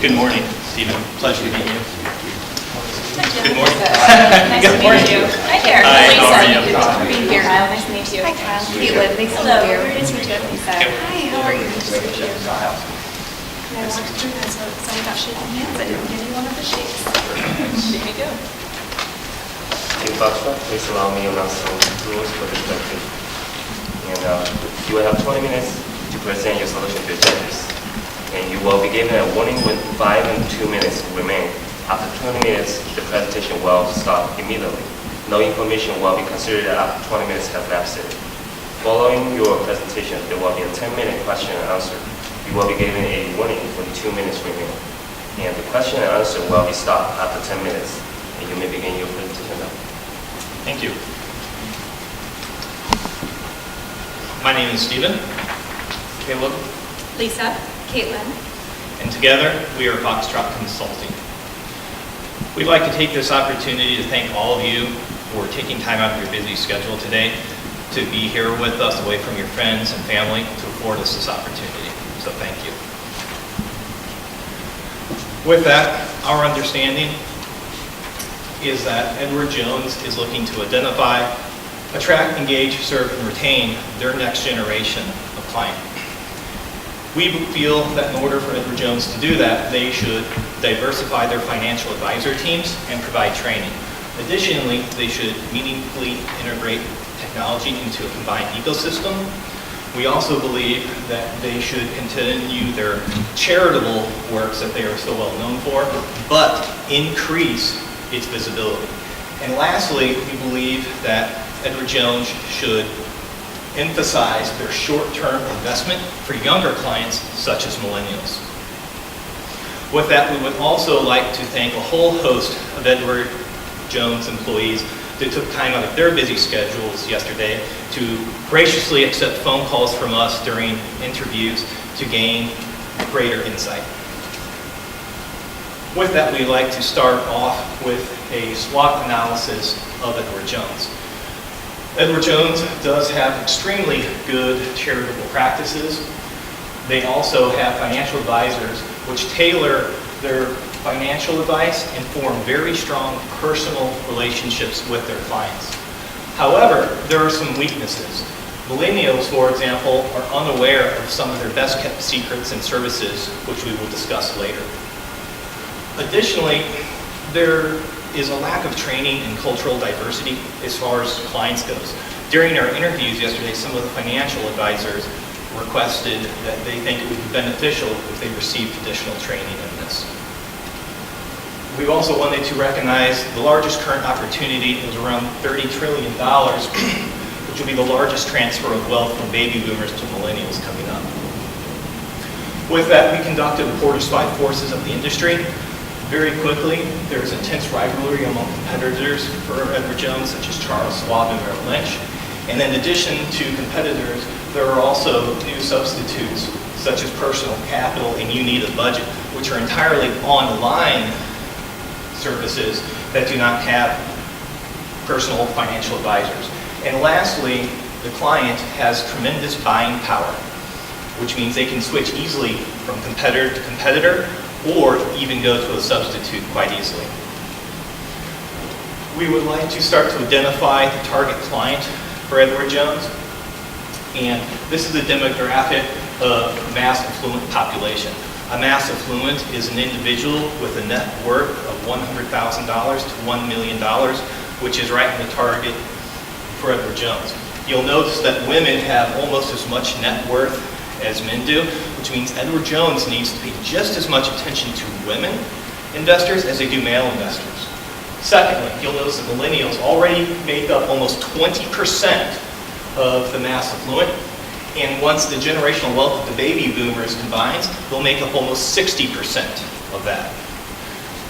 Good morning, Stephen. Pleasure to meet you. Good morning. Nice to meet you. Hi there. Hi, Lisa. how are you? Good to be here. Kyle, nice to meet you. Hi, Kyle. Caitlin, nice to Hello. meet you. Nice to meet you. Lisa. Hi, how are you? Nice to meet you. I walked through that, so excited about shaking hands. I didn't give you one of the shakes. Here you go. In Foxtrot, please allow me to announce some rules for this presentation. And you will have 20 minutes to present your solution to judges. And you will be given a warning when 5 and 2 minutes remain. After 20 minutes, the presentation will stop immediately. No information will be considered after 20 minutes have lapsed. Following your presentation, there will be a 10-minute question and answer. You will be given a warning when 2 minutes remain. And the question and answer will be stopped after 10 minutes. And you may begin your presentation now. Thank you. My name is Stephen. Caleb. Lisa. Caitlin. And together, we are Foxtrot Consulting. We'd like to take this opportunity to thank all of you for taking time out of your busy schedule today to be here with us away from your friends and family to afford us this opportunity. So thank you. With that, our understanding is that Edward Jones is looking to identify, attract, engage, serve, and retain their next generation of client. We feel that in order for Edward Jones to do that, they should diversify their financial advisor teams and provide training. Additionally, they should meaningfully integrate technology into a combined ecosystem. We also believe that they should continue their charitable works that they are so well known for, but increase its visibility. And lastly, we believe that Edward Jones should emphasize their short-term investment for younger clients such as millennials. With that, we would also like to thank a whole host of Edward Jones employees that took time out of their busy schedules yesterday to graciously accept phone calls from us during interviews to gain greater insight. With that, we'd like to start off with a SWOT analysis of Edward Jones. Edward Jones does have extremely good charitable practices. They also have financial advisors which tailor their financial advice and form very strong personal relationships with their clients. However, there are some weaknesses. Millennials, for example, are unaware of some of their best kept secrets and services, which we will discuss later. Additionally, there is a lack of training in cultural diversity as far as clients goes. During our interviews yesterday, some of the financial advisors requested that they think it would be beneficial if they received additional training in this. We also wanted to recognize the largest current opportunity is around $30 trillion, which will be the largest transfer of wealth from baby boomers to millennials coming up. With that, we conducted a quarter SWOT forces of the industry. Very quickly, there's intense rivalry among competitors for Edward Jones, such as Charles Schwab and Merrill Lynch. And in addition to competitors, there are also new substitutes, such as Personal Capital and You Need a Budget, which are entirely online services that do not have personal financial advisors. And lastly, the client has tremendous buying power, which means they can switch easily from competitor to competitor or even go to a substitute quite easily. We would like to start to identify the target client for Edward Jones. And this is a demographic of mass affluent population. A mass affluent is an individual with a net worth of $100,000 to $1 million, which is right in the target for Edward Jones. You'll notice that women have almost as much net worth as men do, which means Edward Jones needs to pay just as much attention to women investors as they do male investors. Secondly, you'll notice that millennials already make up almost 20% of the mass affluent, and once the generational wealth of the baby boomers combines, they'll make up almost 60% of that.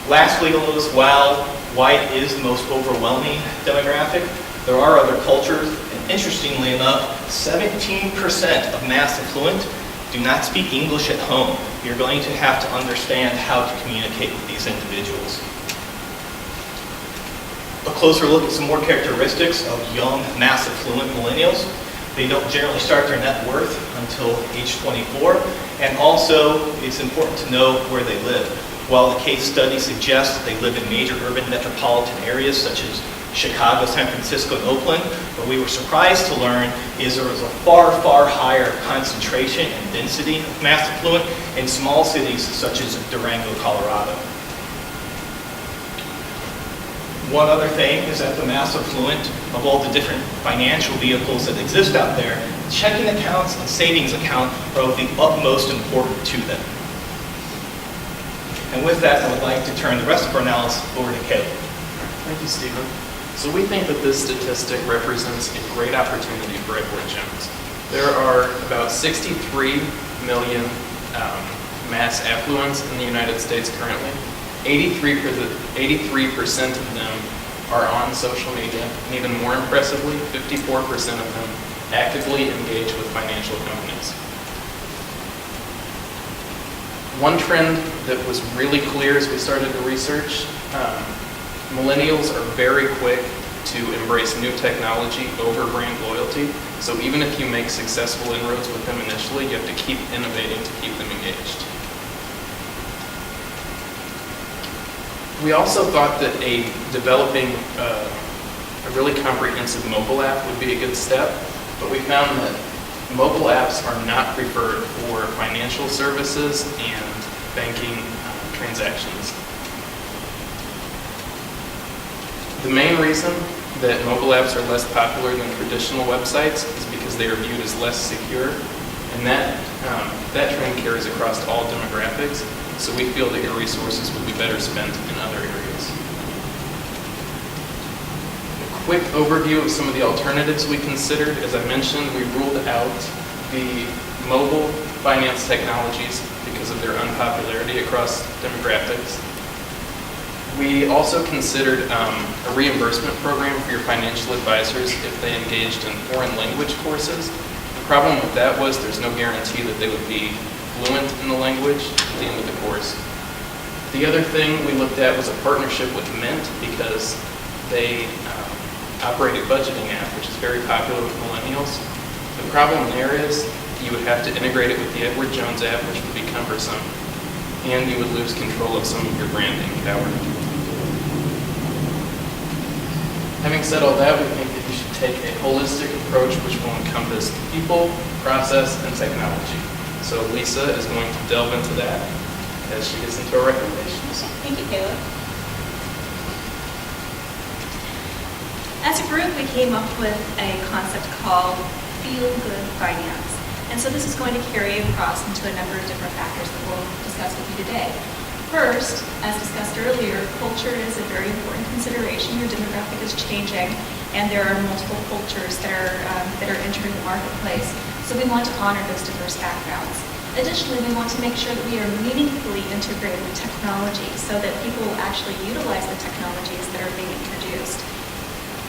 Lastly, you'll notice while white is the most overwhelming demographic, there are other cultures, and interestingly enough, 17% of mass affluent do not speak English at home. You're going to have to understand how to communicate with these individuals. A closer look at some more characteristics of young, mass affluent millennials. They don't generally start their net worth until age 24, And also, it's important to know where they live. While the case study suggests that they live in major urban metropolitan areas such as Chicago, San Francisco, and Oakland, what we were surprised to learn is there was a far, far higher concentration and density of mass affluent in small cities such as Durango, Colorado. One other thing is that the mass affluent of all the different financial vehicles that exist out there, checking accounts and savings account are of the utmost importance to them. And with that, I would like to turn the rest of our analysis over to Caleb. Thank you, Stephen. So we think that this statistic represents a great opportunity for Edward Jones. There are about 63 million mass affluents in the United States currently. 83% of them are on social media, and even more impressively, 54% of them actively engage with financial companies. One trend that was really clear as we started to research, millennials are very quick to embrace new technology over brand loyalty. So even if you make successful inroads with them initially, you have to keep innovating to keep them engaged. We also thought that developing a really comprehensive mobile app would be a good step, but we found that mobile apps are not preferred for financial services and banking transactions. The main reason that mobile apps are less popular than traditional websites is because they are viewed as less secure, and that trend carries across all demographics, so we feel that your resources would be better spent in other areas. A quick overview of some of the alternatives we considered. As I mentioned, we ruled out the mobile finance technologies because of their unpopularity across demographics. We also considered a reimbursement program for your financial advisors if they engaged in foreign language courses. The problem with that was there's no guarantee that they would be fluent in the language at the end of the course. The other thing we looked at was a partnership with Mint because they operate a budgeting app, which is very popular with millennials. The problem there is you would have to integrate it with the Edward Jones app, which would be cumbersome, and you would lose control of some of your branding power. Having said all that, we think that you should take a holistic approach which will encompass people, process, and technology. So Lisa is going to delve into that as she gets into our recommendations. Thank you, Caleb. As a group, we came up with a concept called Feel Good Finance. And so this is going to carry across into a number of different factors that we'll discuss with you today. First, as discussed earlier, culture is a very important consideration. Your demographic is changing, and there are multiple cultures that are entering the marketplace. So we want to honor those diverse backgrounds. Additionally, we want to make sure that we are meaningfully integrated with technology so that people will actually utilize the technologies that are being introduced.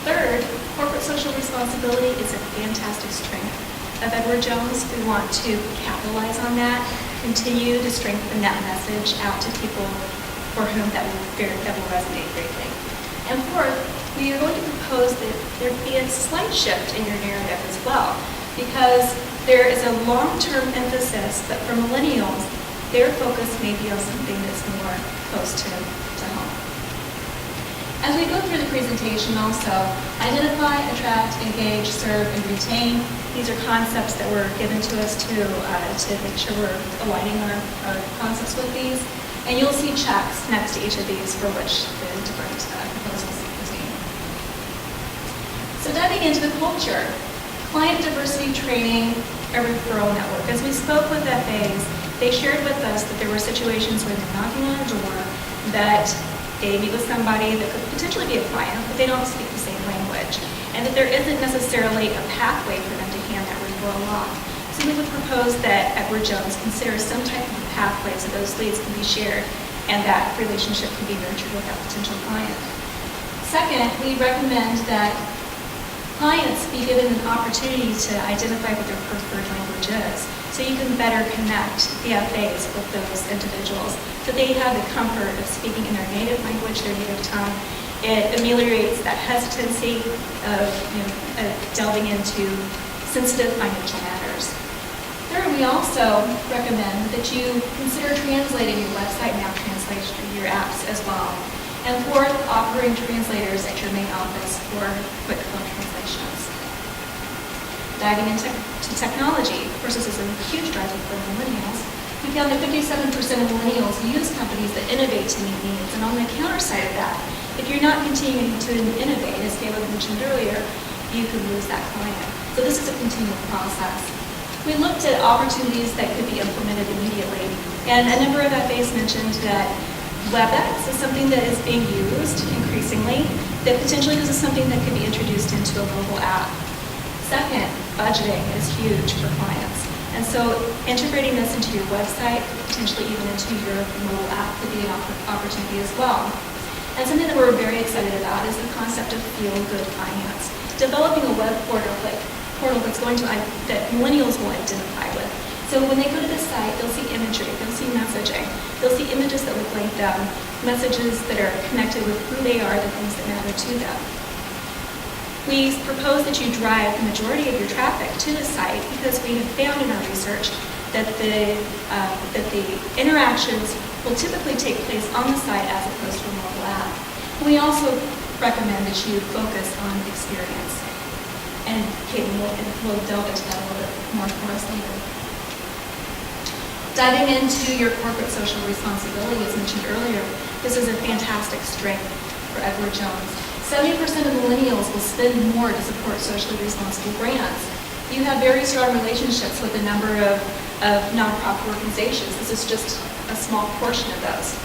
Third, corporate social responsibility is a fantastic strength of Edward Jones. We want to capitalize on that, continue to strengthen that message out to people for whom that will resonate greatly. And fourth, we are going to propose that there be a slight shift in your narrative as well, because there is a long-term emphasis that for millennials, their focus may be on something that's more close to home. As we go through the presentation also, identify, attract, engage, serve, and retain. These are concepts that were given to us to make sure we're aligning our concepts with these. And you'll see checks next to each of these for which the different proposals pertain. So diving into the culture, client diversity training, a referral network. As we spoke with FAs, they shared with us that there were situations where they're knocking on a door that they meet with somebody that could potentially be a client, but they don't speak the same language, and that there isn't necessarily a pathway for them to hand that referral off. So we would propose that Edward Jones consider some type of pathway so those leads can be shared and that relationship can be nurtured with that potential client. Second, we recommend that clients be given an opportunity to identify what their preferred language is, so you can better connect the FAs with those individuals, so they have the comfort of speaking in their native language, their native tongue. It ameliorates that hesitancy of delving into sensitive financial matters. Third, we also recommend that you consider translating your website and app translation, your apps as well. And fourth, offering translators at your main office for quick phone translations. Diving into technology, of course, this is a huge driver for millennials. We found that 57% of millennials use companies that innovate to meet needs. And on the counter side of that, if you're not continuing to innovate, as Caleb mentioned earlier, you could lose that client. So this is a continual process. We looked at opportunities that could be implemented immediately. And a number of FAs mentioned that WebEx is something that is being used increasingly, that potentially this is something that could be introduced into a mobile app. Second, budgeting is huge for clients. And so integrating this into your website, potentially even into your mobile app, could be an opportunity as well. And something that we're very excited about is the concept of feel-good finance. Developing a web portal that's that millennials will identify with. So when they go to this site, they'll see imagery, they'll see messaging, they'll see images that look like them, messages that are connected with who they are, the things that matter to them. We propose that you drive the majority of your traffic to the site because we have found in our research that the interactions will typically take place on the site as opposed to a mobile app. We also recommend that you focus on experience. And Kate will delve into that a little bit more for us later. Diving into your corporate social responsibility, as mentioned earlier, this is a fantastic strength for Edward Jones. 70% of millennials will spend more to support socially responsible brands. You have very strong relationships with a number of nonprofit organizations. This is just a small portion of those.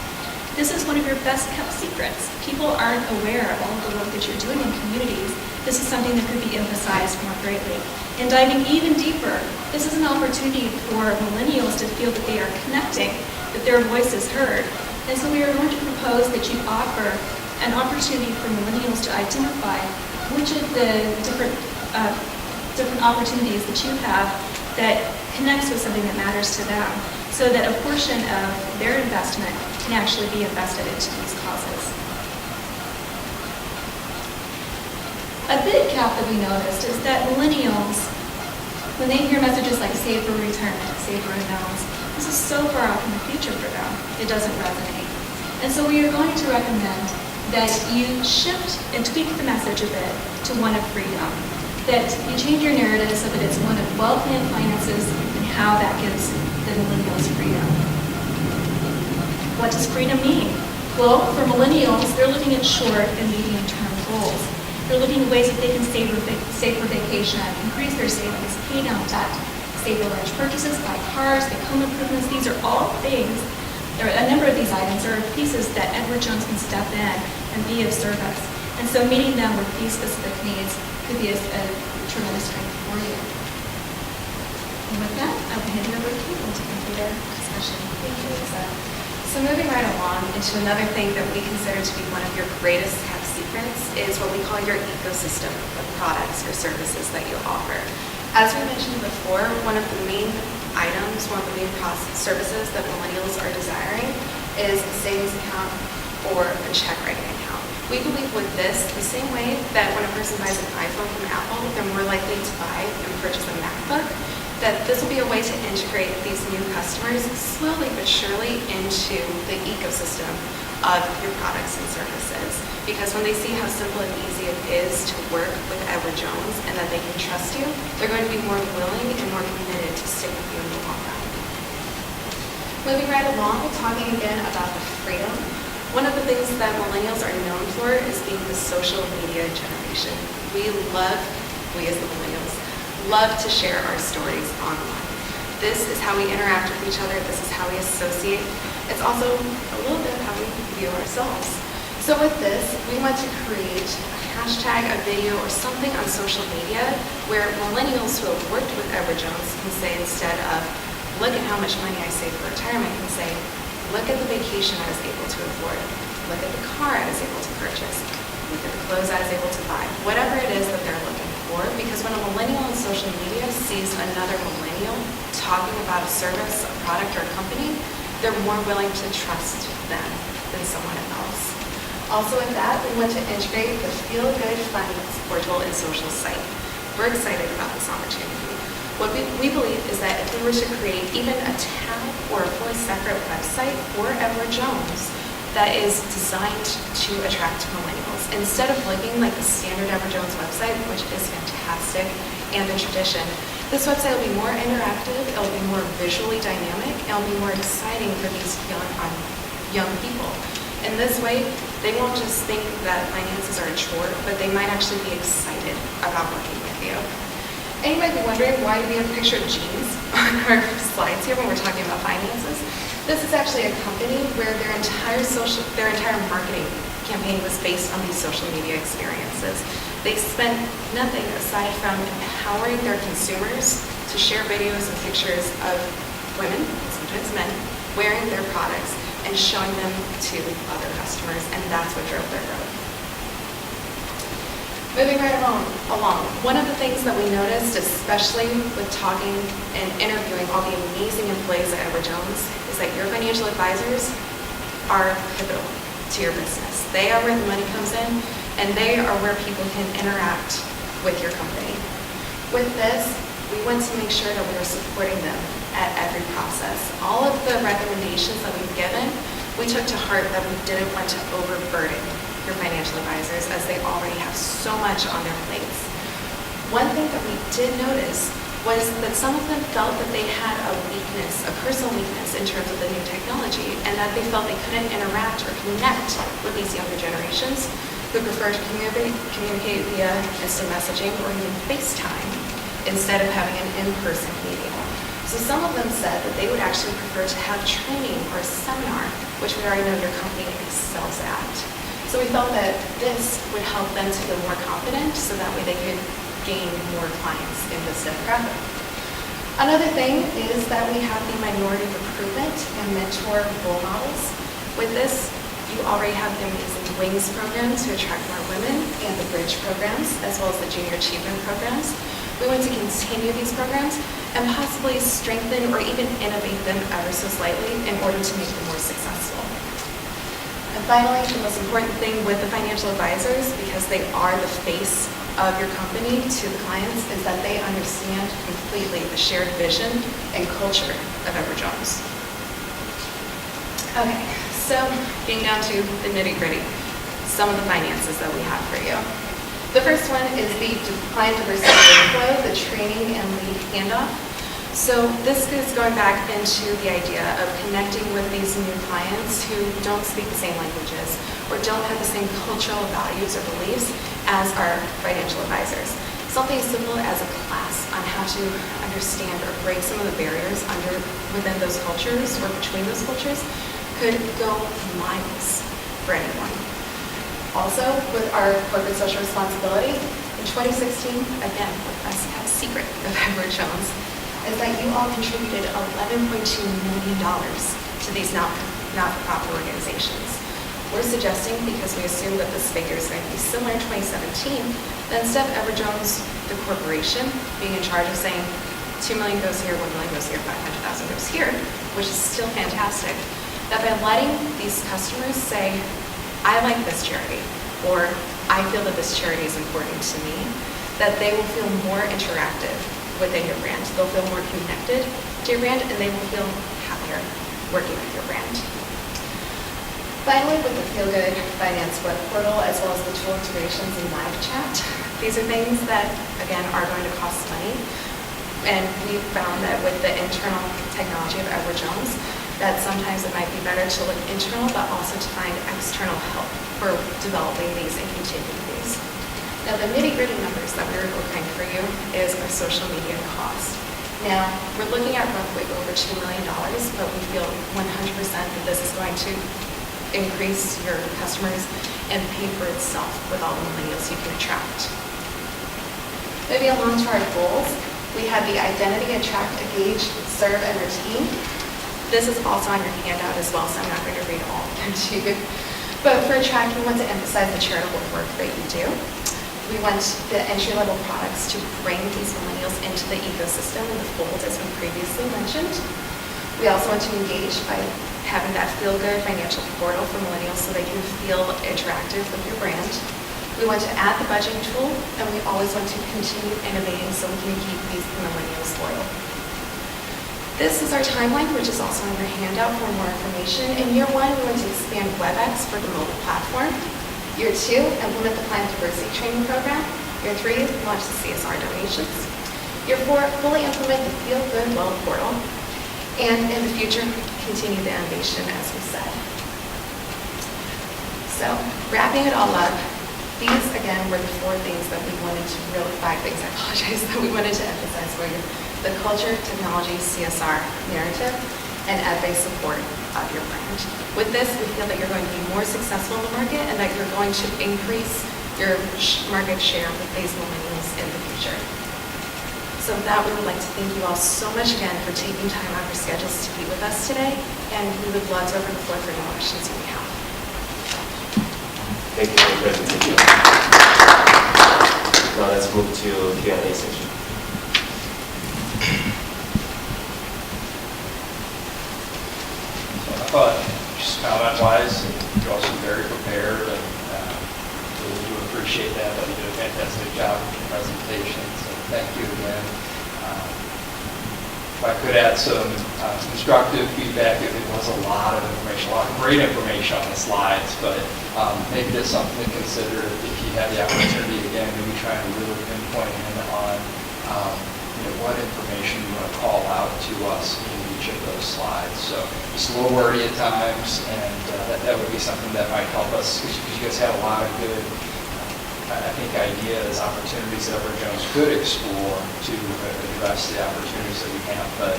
This is one of your best kept secrets. People aren't aware of all the work that you're doing in communities. This is something that could be emphasized more greatly. And diving even deeper, this is an opportunity for millennials to feel that they are connecting, that their voice is heard. And so we are going to propose that you offer an opportunity for millennials to identify which of the different opportunities that you have that connects with something that matters to them, so that a portion of their investment can actually be invested into these causes. A big gap that we noticed is that millennials, when they hear messages like save for retirement, save for unknowns, this is so far off in the future for them, it doesn't resonate. And so we are going to recommend that you shift and tweak the message a bit to one of freedom, that you change your narrative so that it's one of well-planned finances and how that gives the millennials freedom. What does freedom mean? Well, for millennials, they're looking at short and medium-term goals. They're looking at ways that they can save for vacation, increase their savings, pay down debt, save for large purchases, buy cars, make home improvements. These are all things, a number of these items are pieces that Edward Jones can step in and be of service. And so meeting them with these specific needs could be a tremendous strength for you. And with that, I'll hand it over to Caitlin to complete our discussion. Thank you, Lisa. So moving right along into another thing that we consider to be one of your greatest kept secrets is what we call your ecosystem of products or services that you offer. As we mentioned before, one of the main items, one of the main services that millennials are desiring is a savings account or a check writing account. We believe with this, the same way that when a person buys an iPhone from Apple, they're more likely to buy and purchase a MacBook, that this will be a way to integrate these new customers slowly but surely into the ecosystem of your products and services. Because when they see how simple and easy it is to work with Edward Jones and that they can trust you, they're going to be more willing and more committed to stick with you in the long run. Moving right along, talking again about the freedom. One of the things that millennials are known for is being the social media generation. We as the millennials, love to share our stories online. This is how we interact with each other. This is how we associate. It's also a little bit how we view ourselves. So with this, we want to create a hashtag, a video, or something on social media where millennials who have worked with Edward Jones can say, instead of, look at how much money I saved for retirement, can say, look at the vacation I was able to afford. Look at the car I was able to purchase. Look at the clothes I was able to buy. Whatever it is that they're looking for, because when a millennial on social media sees another millennial talking about a service, a product, or a company, they're more willing to trust them than someone else. Also with that, we want to integrate the Feel Good Finance portal and social site. We're excited about this opportunity. What we believe is that if we were to create even a tab or a fully separate website for Edward Jones that is designed to attract millennials, instead of looking like the standard Edward Jones website, which is fantastic and a tradition, this website will be more interactive, it'll be more visually dynamic, and it'll be more exciting for these young people. In this way, they won't just think that finances are a chore, but they might actually be excited about working with you. And you might be wondering, why do we have a picture of jeans on our slides here when we're talking about finances? This is actually a company where their entire marketing campaign was based on these social media experiences. They spent nothing aside from empowering their consumers to share videos and pictures of women, sometimes men, wearing their products and showing them to other customers, and that's what drove their growth. Moving right along, one of the things that we noticed, especially with talking and interviewing all the amazing employees at Edward Jones, is that your financial advisors are pivotal to your business. They are where the money comes in, and they are where people can interact with your company. With this, we want to make sure that we are supporting them at every process. All of the recommendations that we've given, we took to heart that we didn't want to overburden your financial advisors as they already have so much on their plates. One thing that we did notice was that some of them felt that they had a weakness, a personal weakness in terms of the new technology, and that they felt they couldn't interact or connect with these younger generations who prefer to communicate via instant messaging or even FaceTime instead of having an in-person meeting. So some of them said that they would actually prefer to have training or a seminar, which we already know your company excels at. So we felt that this would help them to feel more confident so that way they could gain more clients in this demographic. Another thing is that we have the minority recruitment and mentor role models. With this, you already have the amazing WINGS program to attract more women and the Bridge programs, as well as the Junior Achievement programs. We want to continue these programs and possibly strengthen or even innovate them ever so slightly in order to make them more successful. And finally, the most important thing with the financial advisors, because they are the face of your company to the clients, is that they understand completely the shared vision and culture of Edward Jones. Okay, so getting down to the nitty-gritty, some of the finances that we have for you. The first one is the client diversity workflow, the training and lead handoff. So this is going back into the idea of connecting with these new clients who don't speak the same languages or don't have the same cultural values or beliefs as our financial advisors. Something as simple as a class on how to understand or break some of the barriers within those cultures or between those cultures could go miles for anyone. Also, with our corporate social responsibility, in 2016, again, a secret of Edward Jones, is that you all contributed $11.2 million to these not-for-profit organizations. We're suggesting, because we assume that this figure is going to be similar in 2017, that instead of Edward Jones, the corporation, being in charge of saying, 2 million goes here, 1 million goes here, 500,000 goes here, which is still fantastic, that by letting these customers say, I like this charity, or I feel that this charity is important to me, that they will feel more interactive within your brand. They'll feel more connected to your brand, and they will feel happier working with your brand. Finally, with the Feel Good Finance web portal, as well as the tool integrations and live chat, these are things that, again, are going to cost money. And we've found that with the internal technology of Edward Jones, that sometimes it might be better to look internal, but also to find external help for developing these and continuing these. Now, the nitty-gritty numbers that we're looking for you is our social media cost. Now, we're looking at roughly over $2 million, but we feel 100% that this is going to increase your customers and pay for itself with all the millennials you can attract. Moving along to our goals, we have the identity, attract, engage, serve, and retain. This is also on your handout as well, so I'm not going to read all of them to you. But for attract, we want to emphasize the charitable work that you do. We want the entry-level products to bring these millennials into the ecosystem and the fold, as we previously mentioned. We also want to engage by having that feel-good financial portal for millennials so they can feel interactive with your brand. We We want to add the budgeting tool, and we always want to continue innovating so we can keep these millennials loyal. This is our timeline, which is also on your handout for more information. In year 1, we want to expand WebEx for the mobile platform. Year 2, implement the Planet Diversity Training Program. Year 3, launch the CSR donations. Year 4, fully implement the Feel Good Well portal. And in the future, continue the innovation, as we said. So, wrapping it all up, these, again, were the 4 things that we wanted to really, 5 things, I apologize, that we wanted to emphasize for you. The culture, technology, CSR narrative, and ed-based support of your brand. With this, we feel that you're going to be more successful in the market and that you're going to increase your market share with these millennials in the future. So with that, we would like to thank you all so much again for taking time out of your schedules to be with us today, and we would love to open the floor for any questions you may have. Thank you for the presentation. Now let's move to Q&A session. I thought, just comment-wise, you're also very prepared, and really do appreciate that. You did a fantastic job with your presentation, so thank you again. If I could add some constructive feedback, it was a lot of information, a lot of great information on the slides, but maybe there's something to consider if you have the opportunity again, maybe trying to really pinpoint in on what information you want to call out to us in each of those slides. So it's a little wordy at times, and that would be something that might help us, because you guys have a lot of good, I think, ideas, opportunities that Edward Jones could explore to address the opportunities that we have. But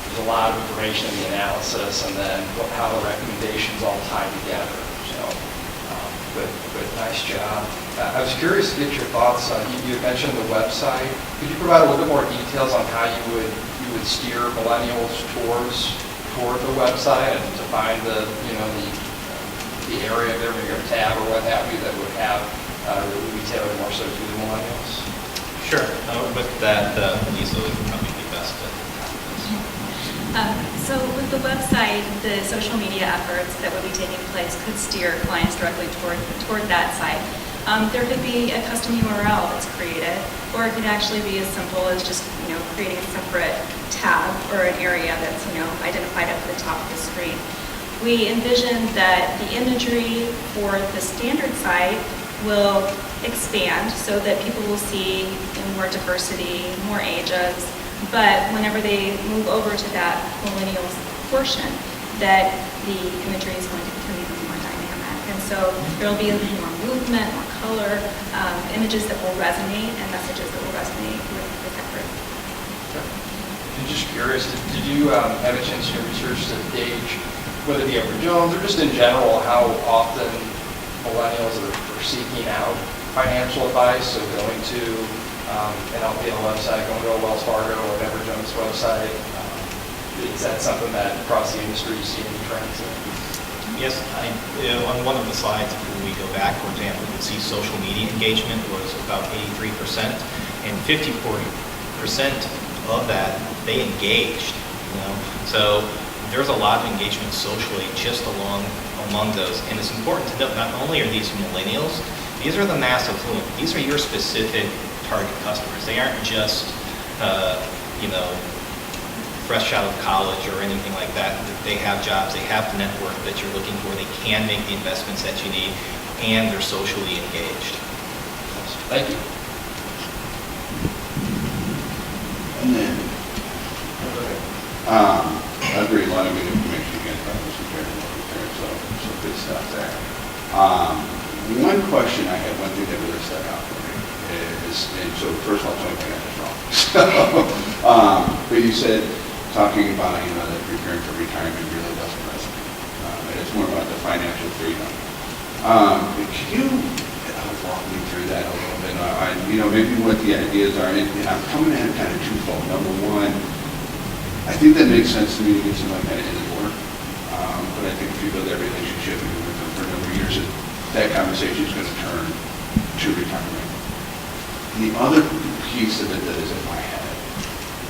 there's a lot of information in the analysis, and then how the recommendations all tie together. So, but nice job. I was curious to get your thoughts on, you mentioned the website. Could you provide a little bit more details on how you would steer millennials toward the website and to find the area there, maybe a tab or what have you, that would have that would be tailored more so to the millennials? Sure. With that, Lisa would probably be best to So with the website, the social media efforts that would be taking place could steer clients directly toward that site. There could be a custom URL that's created, or it could actually be as simple as just creating a separate tab or an area that's identified at the top of the screen. We envision that the imagery for the standard site will expand so that people will see more diversity, more ages, but whenever they move over to that millennials portion, that the imagery is going to become even more dynamic. And so there will be more movement, more color, images that will resonate, and messages that will resonate with that group. I'm just curious, did you have a chance to research to gauge, whether it be Edward Jones or just in general, how often millennials are seeking out financial advice, so going to an LPL website, going to a Wells Fargo or an Edward Jones website? Is that something that across the industry you see any trends in? Yes, on one of the slides, when we go back, for example, you can see social media engagement was about 83%, and 54% of that, they engaged. So there's a lot of engagement socially just among those. And it's important to note, not only are these millennials, these are the mass affluent. These are your specific target customers. They aren't just, fresh out of college or anything like that. They have jobs, they have the network that you're looking for, they can make the investments that you need, and they're socially engaged. Thank you. And then, I agree, a lot of good information again, about this prepared, so good stuff there. One question I had, one thing that really stuck out for me is, and so first of all, tell me if I got this wrong. But you said, talking about, that preparing for retirement really doesn't resonate. And it's more about the financial freedom. Can you walk me through that a little bit? Maybe what the ideas are, and I'm coming at it kind of twofold. Number one, I think that makes sense to me to get somebody kind of in the door. But I think if you build that relationship and you're with them for a number of years, that conversation is going to turn to retirement. The other piece of it that is in my head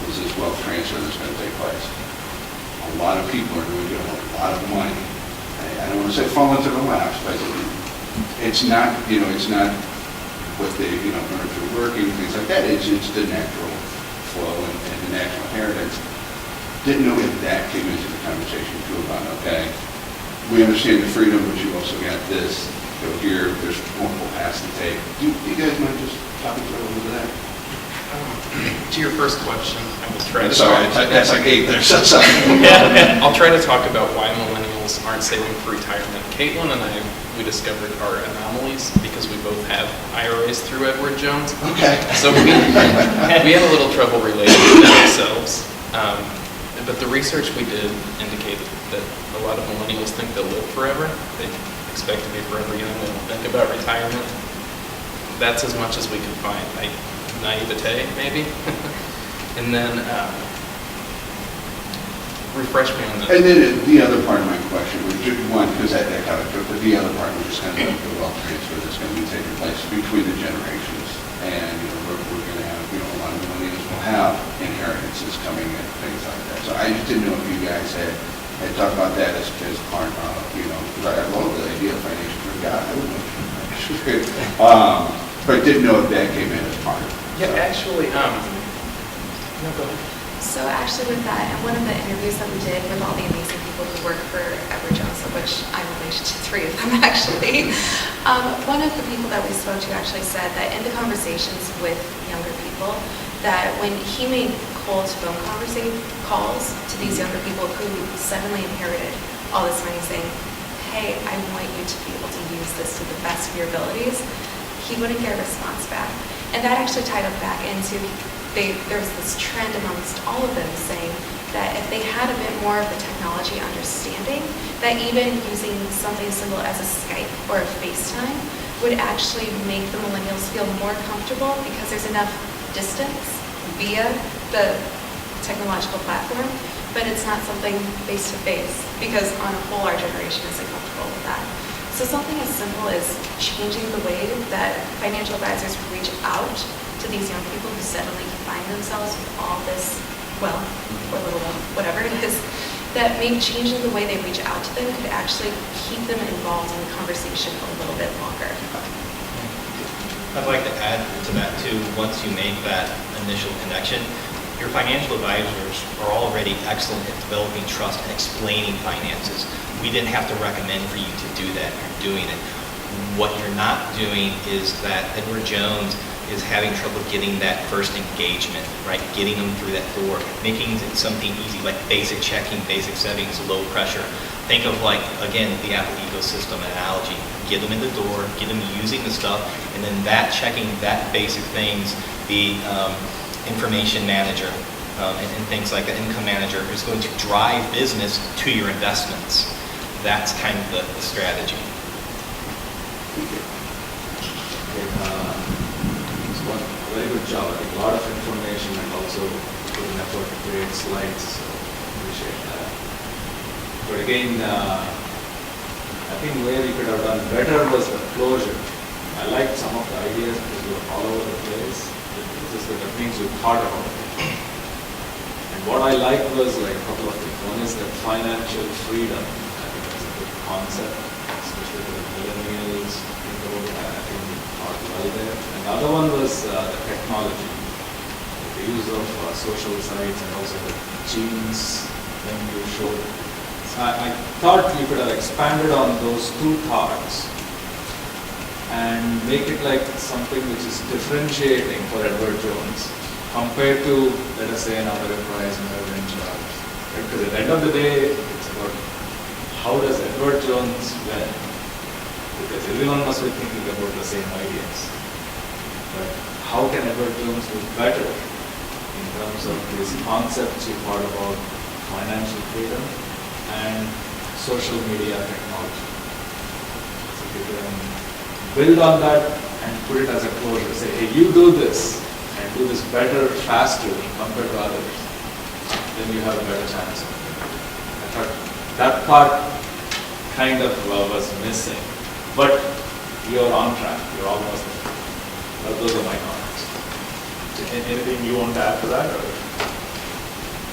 is this wealth transfer that's going to take place. A lot of people are going to get a lot of money. I don't want to say fall into the laps, but it's not, it's not what they, learn through working, things like that. It's the natural flow and the natural inheritance. Didn't know if that came into the conversation too about, okay, we understand the freedom, but you also got this. Here, there's multiple paths to take. Do you guys mind just talking through a little bit of that? To your first question, I will try to Sorry, talk. that's like 8 there, so sorry. I'll try to talk about why millennials aren't saving for retirement. Caitlin and I, we discovered our anomalies because we both have IRAs through Edward Jones. Okay. So we had a little trouble relating to that ourselves. But the research we did indicated that a lot of millennials think they'll live forever. They expect to be forever young. They don't think about retirement. That's as much as we could find. Naivete, maybe. And then, refresh me on that. And then the other part of my question was just one, because that kind of took, but the other part was just kind of the wealth transfer that's going to be taking place between the generations. And, we're going to have, a lot of millennials will have inheritances coming in, things like that. So I just didn't know if you guys had talked about that as part of, because I love the idea of financial freedom. God, I would know financial freedom. But didn't know if that came in as part of it. Yeah, actually, no, go ahead. So actually with that, and one of the interviews that we did with all the amazing people who work for Edward Jones, of which I'm related to 3 of them actually, one of the people that we spoke to actually said that in the conversations with younger people, that when he made cold phone calls to these younger people who suddenly inherited all this money saying, hey, I want you to be able to use this to the best of your abilities, he wouldn't get a response back. And that actually tied up back into, there was this trend amongst all of them saying that if they had a bit more of the technology understanding, that even using something as simple as a Skype or a FaceTime would actually make the millennials feel more comfortable because there's enough distance via the technological platform, but it's not something face-to-face because on a whole our generation isn't comfortable with that. So something as simple as changing the way that financial advisors reach out to these young people who suddenly find themselves with all this wealth or little wealth, whatever it is, that maybe changing the way they reach out to them could actually keep them involved in the conversation a little bit longer. I'd like to add to that too, once you make that initial connection, your financial advisors are already excellent at developing trust and explaining finances. We didn't have to recommend for you to do that. You're doing it. What you're not doing is that Edward Jones is having trouble getting that first engagement, right? Getting them through that door, making it something easy, like basic checking, basic settings, low pressure. Think of like, again, the Apple ecosystem analogy. Get them in the door, get them using the stuff, and then that checking, that basic things, the information manager, and things like the income manager is going to drive business to your investments. That's kind of the strategy. It's one very good job. I think a lot of information and also put in effort to create slides, so appreciate that. But again, I think where you could have done better was the closure. I liked some of the ideas because you were all over the place. This is the things you thought about. And what I liked was like a couple of things. One is that financial freedom. I think that's a good concept, especially for the millennials. I think we thought well there. And the other one was the technology, the use of social sites and also the genes thing you showed. So I thought you could have expanded on those 2 thoughts and make it like something which is differentiating for Edward Jones compared to, let us say, another enterprise, another venture. Because at the end of the day, it's about how does Edward Jones win? Because everyone must be thinking about the same ideas. But how can Edward Jones do better in terms of these concepts you thought about financial freedom and social media technology? So you can build on that and put it as a closure. Say, hey, you do this and do this better, faster compared to others. Then you have a better chance. I thought that part kind of was missing. But you're on track. You're almost there. Those are my comments. Anything you want to add to that? Or?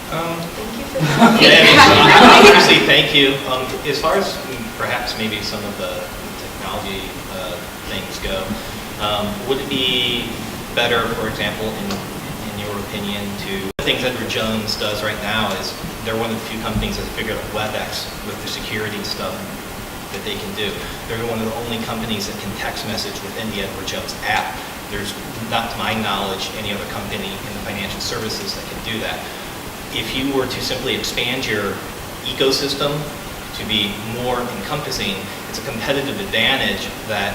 Thank you for that. Yeah, obviously, thank you. As far as perhaps maybe some of the technology things go. Would it be better, for example, in your opinion, to the things Edward Jones does right now is they're one of the few companies that figured out WebEx with the security stuff that they can do. They're one of the only companies that can text message within the Edward Jones app. There's, not to my knowledge, any other company in the financial services that can do that. If you were to simply expand your ecosystem to be more encompassing, it's a competitive advantage that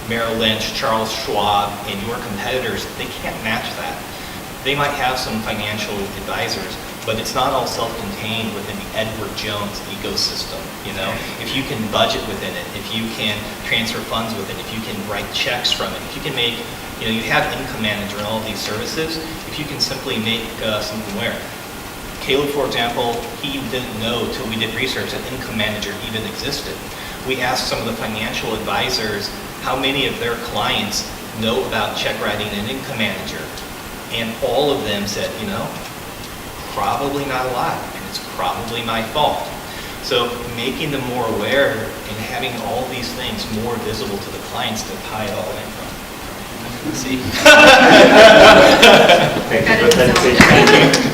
Merrill Lynch, Charles Schwab, and your competitors, they can't match that. They might have some financial advisors, but it's not all self-contained within the Edward Jones ecosystem, you know? If you can budget within it, if you can transfer funds within it, if you can write checks from it, if you can make, you know, you have Income Manager and all of these services, if you can simply make something where. Caleb, for example, he didn't know till we did research that Income Manager even existed. We asked some of the financial advisors how many of their clients know about check writing and Income Manager. And all of them said, you know, probably not a lot, and it's probably my fault. So making them more aware and having all these things more visible to the clients to tie it all in from. See? Thank you for the presentation.